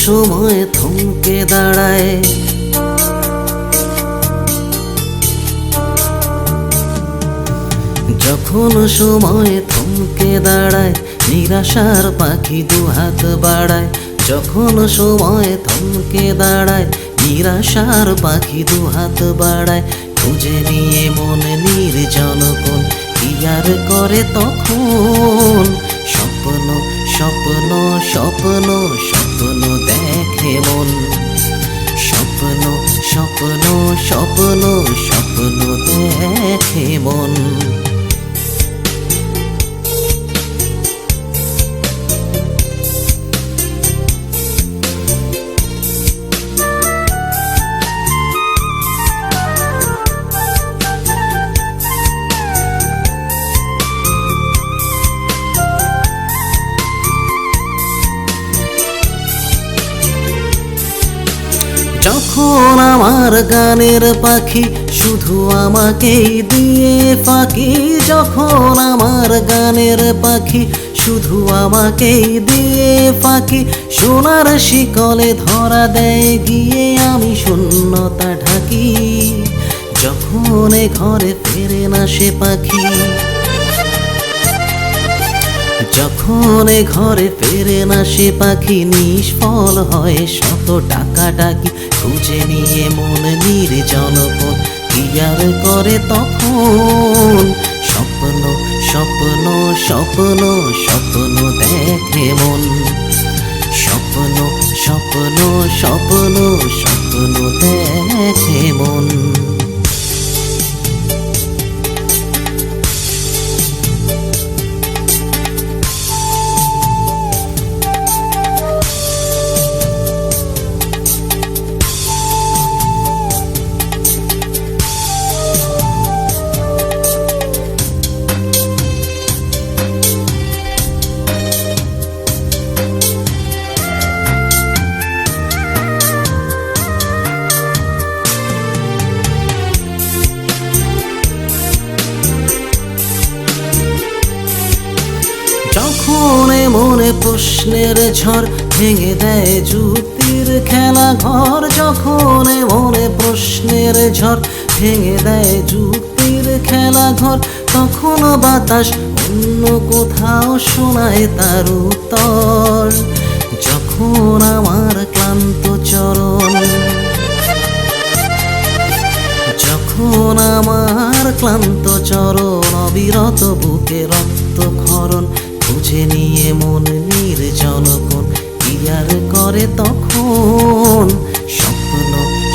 সময় থমকে দাঁড়ায়, যখন সময় থমকে দাঁড়ায়, নিরাশার পাখি দুহাত বাড়ায়। যখন সময় থমকে দাঁড়ায়, নিরাশার পাখি দুহাত বাড়ায়। খুঁজে নিয়ে মন নির্জন কোণ, কি আর করে তখন? স্বপ্ন স্বপ্ন স্বপ্ন স্বপ্ন দেখে মন, স্বপ্ন স্বপ্ন স্বপ্ন স্বপ্ন দেখে মন। যখন আমার গানের পাখি শুধু আমাকেই দিয়ে ফাঁকি, যখন আমার গানের পাখি শুধু আমাকেই দিয়ে ফাঁকি, সোনার শিকলে ধরা দেয় গিয়ে আমি শূন্যতা ঢাকি। যখন ঘরে ফেরে না সে পাখি, যখন ঘরে ফেরে না সে পাখি, নিষ্ফল হয় শত টাকাটাকি। খুঁজে নিয়ে মন নির্জন কোণ, কি আর করে তখন? স্বপ্ন স্বপ্ন স্বপ্ন স্বপ্ন দেখে মন, স্বপ্ন স্বপ্ন স্বপ্ন স্বপ্ন দেখে মন। যখন মনে প্রশ্নের ঝড় ভেঙে দেয় যুক্তির খেলা ঘর, যখন মনে প্রশ্নের ঝড় ভেঙে দেয় যুক্তির খেলা ঘর, তখন বাতাস অন্য কোথাও শোনায় তার উত্তর। যখন আমার ক্লান্ত চরণ, যখন আমার ক্লান্ত চরণ, অবিরত বুকে রক্ত ক্ষরণ, খুঁজে নিয়ে মন নির্জন কোণ, কি আর করে তখন? স্বপ্ন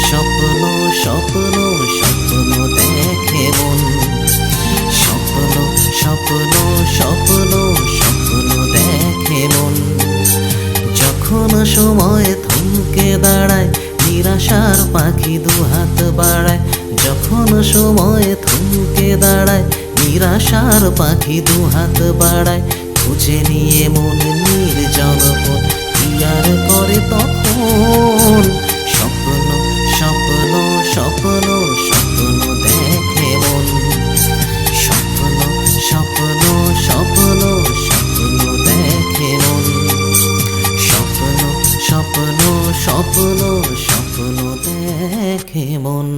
স্বপ্ন স্বপ্ন স্বপ্ন দেখে মন, স্বপ্ন স্বপ্ন স্বপ্ন স্বপ্ন দেখে মন। যখন সময় থমকে দাঁড়ায়, নিরাশার পাখি দুহাত বাড়ায়। যখন সময় থমকে দাঁড়ায়, নিরাশার পাখি দুহাত বাড়ায়। খুঁজে নিয়ে মন নির্জন কোণ, কি আর করে তখন? স্বপ্ন স্বপ্ন স্বপ্ন স্বপ্ন দেখে মন, স্বপ্ন স্বপ্ন স্বপ্ন স্বপ্ন দেখে মন, স্বপ্ন স্বপ্ন স্বপ্ন স্বপ্ন দেখে মন।